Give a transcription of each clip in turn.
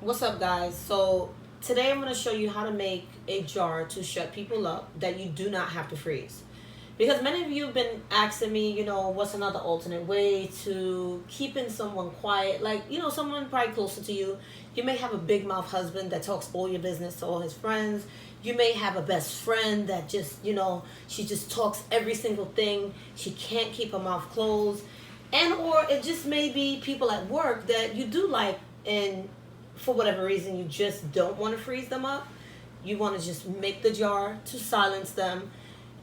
What's up, guys? So today I'm going to show you how to make a jar to shut people up that you do not have to freeze. Because many of you have been asking me, what's another alternate way to keeping someone quiet? Like, someone probably closer to you. You may have a big mouth husband that talks all your business to all his friends. You may have a best friend that just, she just talks every single thing. She can't keep her mouth closed. And or it just may be people at work that you do like, and for whatever reason you just don't want to freeze them up. You want to just make the jar to silence them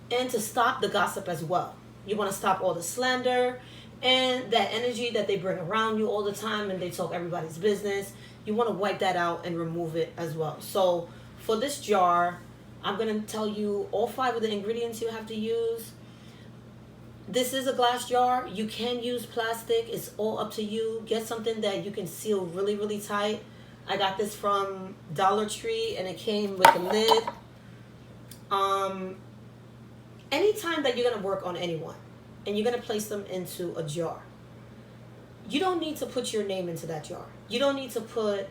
and to stop the gossip as well. You want to stop all the slander and that energy that they bring around you all the time and they talk everybody's business. You want to wipe that out and remove it as well. So for this jar, I'm going to tell you all 5 of the ingredients you have to use. This is a glass jar. You can use plastic. It's all up to you. Get something that you can seal really, really tight. I got this from Dollar Tree and it came with a lid. Anytime that you're going to work on anyone and you're going to place them into a jar, you don't need to put your name into that jar. You don't need to put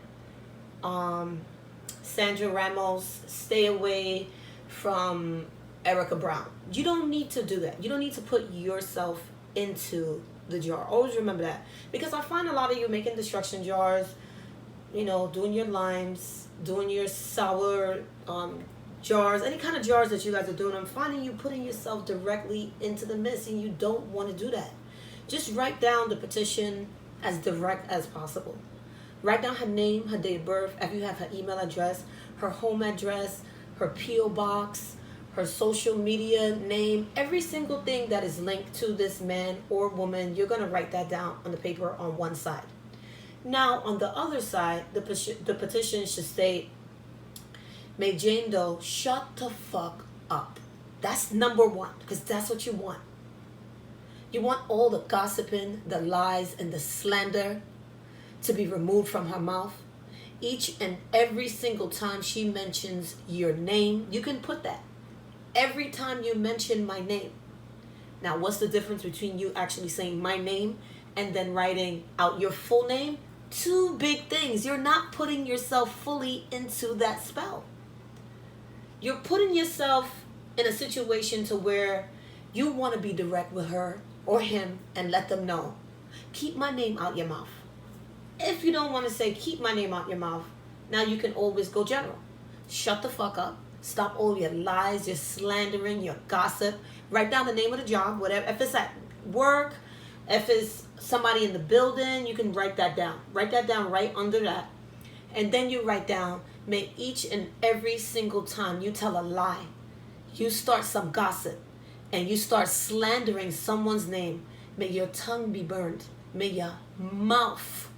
Sandra Ramos, stay away from Erica Brown. You don't need to do that. You don't need to put yourself into the jar. Always remember that. Because I find a lot of you making destruction jars, doing your limes, doing your sour jars, any kind of jars that you guys are doing. I'm finding you putting yourself directly into the mist, and you don't want to do that. Just write down the petition as direct as possible. Write down her name, her date of birth, if you have her email address, her home address, her P.O. box, her social media name, every single thing that is linked to this man or woman. You're going to write that down on the paper on one side. Now, on the other side, the petition should state, "May Jane Doe shut the fuck up." That's number 1, because that's what you want. You want all the gossiping, the lies, and the slander to be removed from her mouth. Each and every single time she mentions your name, you can put that. Every time you mention my name. Now, what's the difference between you actually saying my name and then writing out your full name? 2 big things. You're not putting yourself fully into that spell. You're putting yourself in a situation to where you want to be direct with her or him and let them know, keep my name out your mouth. If you don't want to say keep my name out your mouth, now you can always go general. Shut the fuck up. Stop all your lies, your slandering, your gossip. Write down the name of the job, whatever. If it's at work, if it's somebody in the building, you can write that down. Write that down right under that. And then you write down, may each and every single time you tell a lie, you start some gossip, and you start slandering someone's name, may your tongue be burned. May your mouth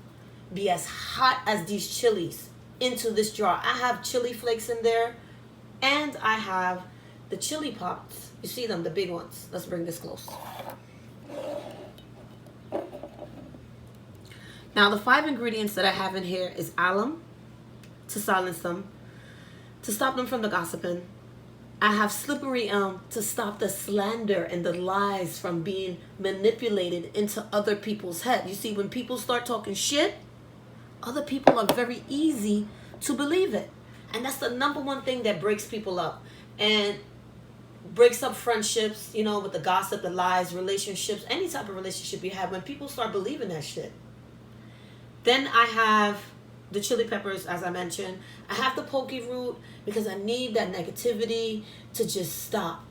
be as hot as these chilies into this jar. I have chili flakes in there. And I have the chili pots. You see them, the big ones. Let's bring this close. Now, the 5 ingredients that I have in here is alum, to silence them, to stop them from the gossiping. I have slippery elm, to stop the slander and the lies from being manipulated into other people's head. You see, when people start talking shit, other people are very easy to believe it. And that's the number 1 thing that breaks people up and breaks up friendships, with the gossip, the lies, relationships, any type of relationship you have, when people start believing that shit. Then I have the chili peppers, as I mentioned. I have the poke root because I need that negativity to just stop.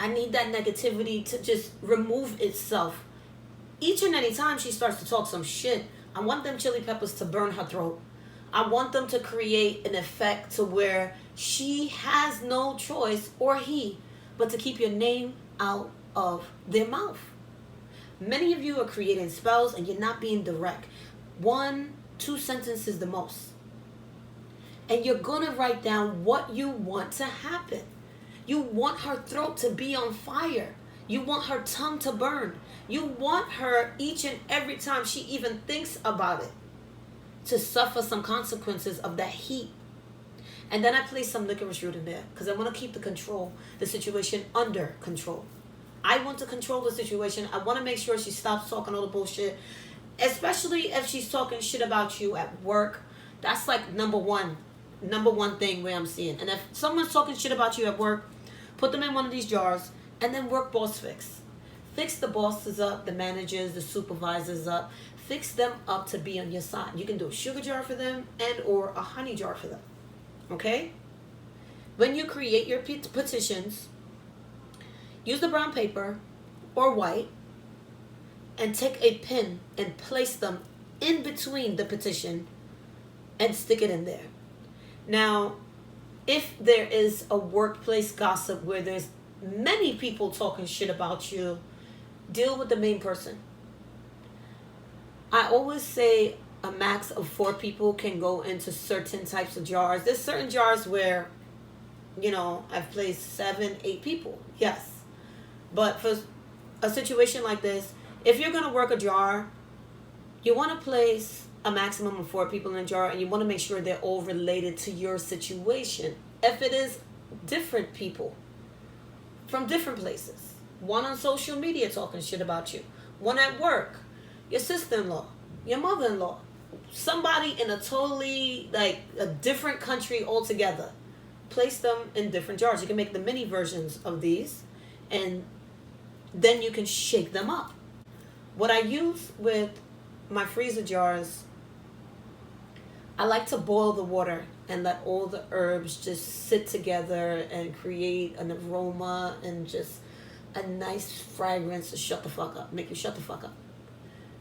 I need that negativity to just remove itself. Each and any time she starts to talk some shit, I want them chili peppers to burn her throat. I want them to create an effect to where she has no choice, or he, but to keep your name out of their mouth. Many of you are creating spells and you're not being direct. 1, 2 sentences the most. And you're going to write down what you want to happen. You want her throat to be on fire. You want her tongue to burn. You want her, each and every time she even thinks about it, to suffer some consequences of that heat. And then I place some licorice root in there because I want to keep the situation under control. I want to control the situation. I want to make sure she stops talking all the bullshit, especially if she's talking shit about you at work. That's like number one thing where I'm seeing. And if someone's talking shit about you at work, put them in one of these jars, and then work boss fix. Fix the bosses up, the managers, the supervisors up. Fix them up to be on your side. You can do a sugar jar for them and or a honey jar for them. Okay? When you create your petitions, use the brown paper or white and take a pin and place them in between the petition and stick it in there. Now, if there is a workplace gossip where there's many people talking shit about you, deal with the main person. I always say a max of 4 people can go into certain types of jars. There's certain jars where, you know, I've placed 7, 8 people. Yes. But for a situation like this, if you're going to work a jar, you want to place a maximum of 4 people in a jar, and you want to make sure they're all related to your situation. If it is different people from different places, one on social media talking shit about you, one at work, your sister-in-law, your mother-in-law, somebody in a totally, like, a different country altogether, place them in different jars. You can make the mini versions of these, and then you can shake them up. What I use with my freezer jars, I like to boil the water and let all the herbs just sit together and create an aroma and just a nice fragrance to shut the fuck up, make you shut the fuck up.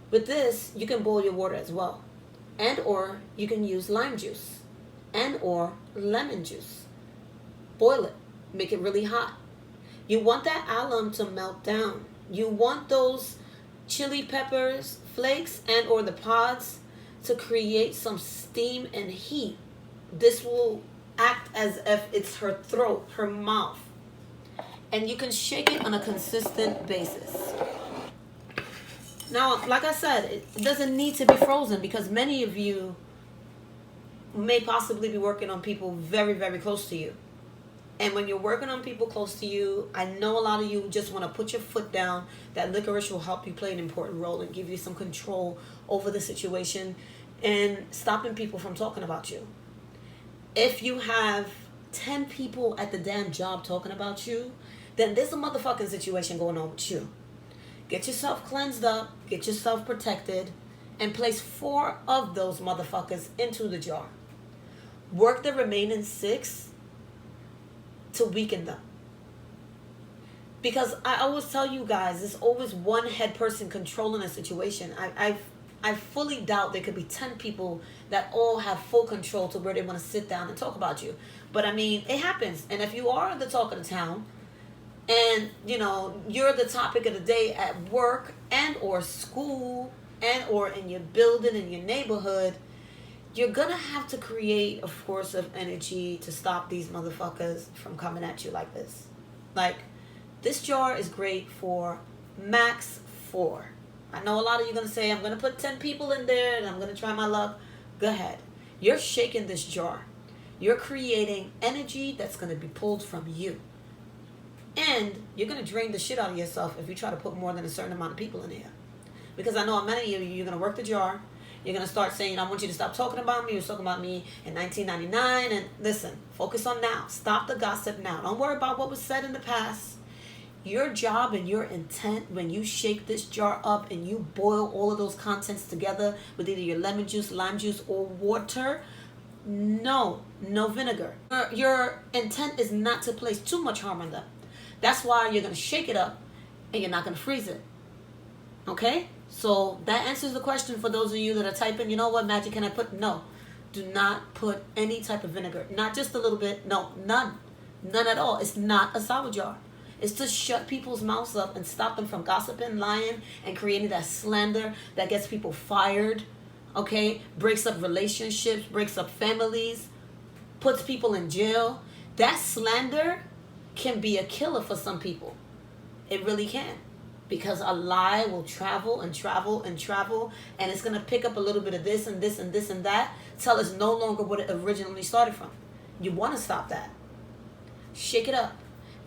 With this, you can boil your water as well. And or you can use lime juice and or lemon juice. Boil it, make it really hot. You want that alum to melt down. You want those chili peppers, flakes, and or the pods to create some steam and heat. This will act as if it's her throat, her mouth. And you can shake it on a consistent basis. Now, like I said, it doesn't need to be frozen because many of you may possibly be working on people very, very close to you. And when you're working on people close to you, I know a lot of you just want to put your foot down. That licorice will help you play an important role and give you some control over the situation and stopping people from talking about you. If you have 10 people at the damn job talking about you, then there's a motherfucking situation going on with you. Get yourself cleansed up, get yourself protected, and place 4 of those motherfuckers into the jar. Work the remaining 6 to weaken them. Because I always tell you guys, there's always one head person controlling a situation. I fully doubt there could be 10 people that all have full control to where they want to sit down and talk about you. But I mean, it happens. And if you are the talk of the town, and you know you're the topic of the day at work and or school and or in your building, in your neighborhood, you're gonna have to create a force of energy to stop these motherfuckers from coming at you like this. Like, this jar is great for max 4. I know a lot of you are gonna say, I'm gonna put 10 people in there and I'm gonna try my luck. Go ahead. You're shaking this jar. You're creating energy that's gonna be pulled from you. And you're going to drain the shit out of yourself if you try to put more than a certain amount of people in here. Because I know many of you, you're going to work the jar. You're going to start saying, I want you to stop talking about me. You were talking about me in 1999. And listen, focus on now. Stop the gossip now. Don't worry about what was said in the past. Your job and your intent when you shake this jar up and you boil all of those contents together with either your lemon juice, lime juice, or water. No vinegar. Your intent is not to place too much harm on them. That's why you're going to shake it up and you're not going to freeze it. Okay? So that answers the question for those of you that are typing, you know what, magic can I put? No. Do not put any type of vinegar. Not just a little bit. No, none. None at all. It's not a sour jar. It's to shut people's mouths up and stop them from gossiping, lying, and creating that slander that gets people fired. Okay? Breaks up relationships, breaks up families, puts people in jail. That slander can be a killer for some people. It really can. Because a lie will travel and travel and travel, and it's going to pick up a little bit of this and this and this and that till it's no longer what it originally started from. You want to stop that. Shake it up.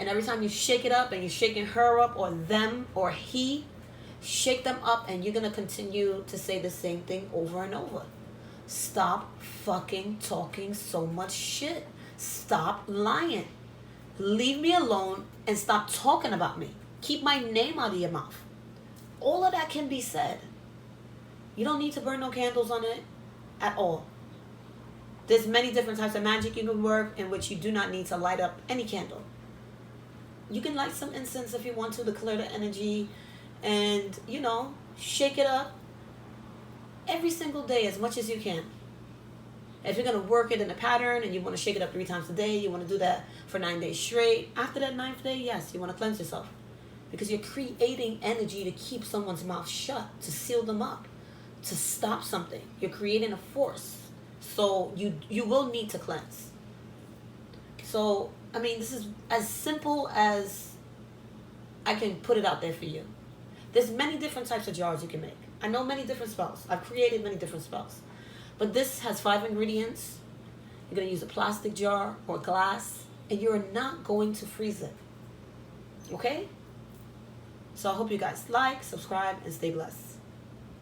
And every time you shake it up and you're shaking her up or them or he, shake them up and you're going to continue to say the same thing over and over. Stop fucking talking so much shit. Stop lying. Leave me alone and stop talking about me. Keep my name out of your mouth. All of that can be said. You don't need to burn no candles on it at all. There's many different types of magic you can work in which you do not need to light up any candle. You can light some incense if you want to clear the energy and, you know, shake it up every single day as much as you can. If you're going to work it in a pattern and you want to shake it up 3 times a day, you want to do that for 9 days straight. After that 9th day, yes, you want to cleanse yourself. Because you're creating energy to keep someone's mouth shut, to seal them up, to stop something. You're creating a force. So you will need to cleanse. So, I mean, this is as simple as I can put it out there for you. There's many different types of jars you can make. I know many different spells. I've created many different spells. But this has 5 ingredients. You're going to use a plastic jar or glass. And you're not going to freeze it. Okay? So I hope you guys like, subscribe, and stay blessed.